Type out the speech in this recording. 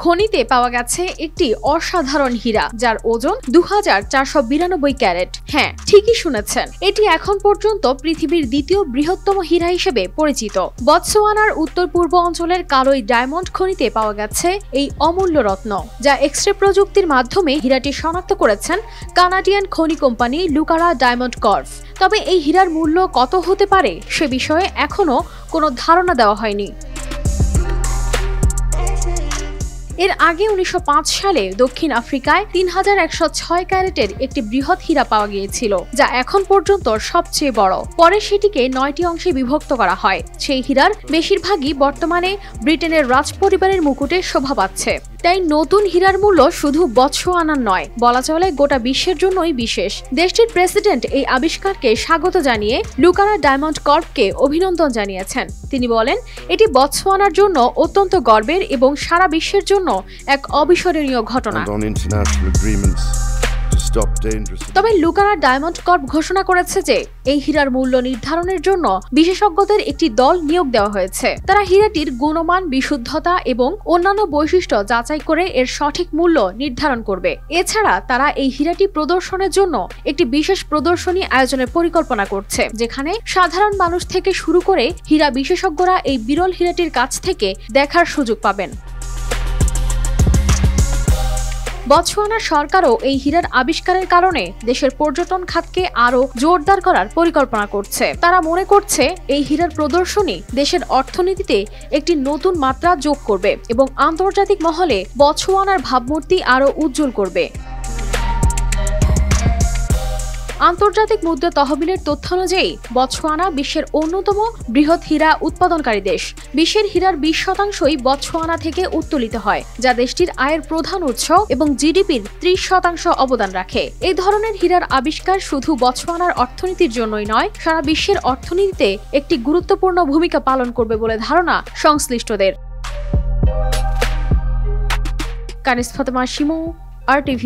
খনিতে পাওয়া গেছে একটি অসাধারণ হীরা যার ওজন 2492 ক্যারেট। হ্যাঁ, ঠিকই শুনেছেন, এটি এখন পর্যন্ত পৃথিবীর দ্বিতীয় বৃহত্তম হীরা হিসেবে পরিচিত। বতসোয়ানার উত্তর পূর্ব অঞ্চলের কালোই ডায়মন্ড খনিতে পাওয়া গেছে এই অমূল্য রত্ন, যা এক্স-রে প্রযুক্তির মাধ্যমে হীরাটি শনাক্ত করেছেন কানাডিয়ান খনি কোম্পানি লুকারা ডায়মন্ড কর্প। তবে এই হীরার মূল্য কত হতে পারে সে বিষয়ে এখনো কোনো ধারণা দেওয়া হয়নি। এর আগে 1905 সালে দক্ষিণ আফ্রিকায় 3106 ক্যারেটের একটি বৃহৎ হীরা পাওয়া গিয়েছিল, যা এখন পর্যন্ত সবচেয়ে বড়। পরে সেটিকে 9টি অংশে বিভক্ত করা হয়। সেই হীরার বেশিরভাগই বর্তমানে ব্রিটেনের রাজ পরিবারের মুকুটে শোভা পাচ্ছে। তাই নতুন হীরার মূল্য শুধু বতসোয়ানার নয়, বলা চলে গোটা বিশ্বের জন্যই বিশেষ। দেশটির প্রেসিডেন্ট এই আবিষ্কারকে স্বাগত জানিয়ে লুকারা ডায়মন্ড কর্পকে অভিনন্দন জানিয়েছেন। তিনি বলেন, এটি বতসোয়ানার জন্য অত্যন্ত গর্বের এবং সারা বিশ্বের জন্য এক অবিস্মরণীয় ঘটনা। তবে লুকারা ডায়মন্ড কর্প ঘোষণা করেছে যে এই হীরার মূল্য নির্ধারণের জন্য বিশেষজ্ঞদের একটি দল নিয়োগ দেওয়া হয়েছে। তারা হীরাটির গুণমান, বিশুদ্ধতা এবং অন্যান্য বৈশিষ্ট্য যাচাই করে এর সঠিক মূল্য নির্ধারণ করবে। এছাড়া তারা এই হীরাটি প্রদর্শনের জন্য একটি বিশেষ প্রদর্শনী আয়োজনের পরিকল্পনা করছে, যেখানে সাধারণ মানুষ থেকে শুরু করে হীরা বিশেষজ্ঞরা এই বিরল হীরাটির কাছ থেকে দেখার সুযোগ পাবেন। বতসোয়ানা সরকারও এই হীরার আবিষ্কারের কারণে দেশের পর্যটন খাতকে আরো জোরদার করার পরিকল্পনা করছে। তারা মনে করছে এই হীরার প্রদর্শনী দেশের অর্থনীতিতে একটি নতুন মাত্রা যোগ করবে এবং আন্তর্জাতিক মহলে বতসোয়ানার ভাবমূর্তি আরো উজ্জ্বল করবে। আন্তর্জাতিক মুদ্রা তহবিলের তথ্য অনুযায়ী বতসোয়ানা বিশ্বের অন্যতম বৃহৎ হীরা উৎপাদনকারী দেশ। বিশ্বের হীরার 20% বতসোয়ানা থেকে উত্তোলিত হয়, যা দেশটির আয়ের প্রধান উৎস এবং জিডিপির 30% অবদান রাখে। এই ধরনের হীরার আবিষ্কার শুধু বতসোয়ানার অর্থনীতির জন্যই নয়, সারা বিশ্বের অর্থনীতিতে একটি গুরুত্বপূর্ণ ভূমিকা পালন করবে বলে ধারণা সংশ্লিষ্টদের। কানিস ফাতেমা শিমু, RTV।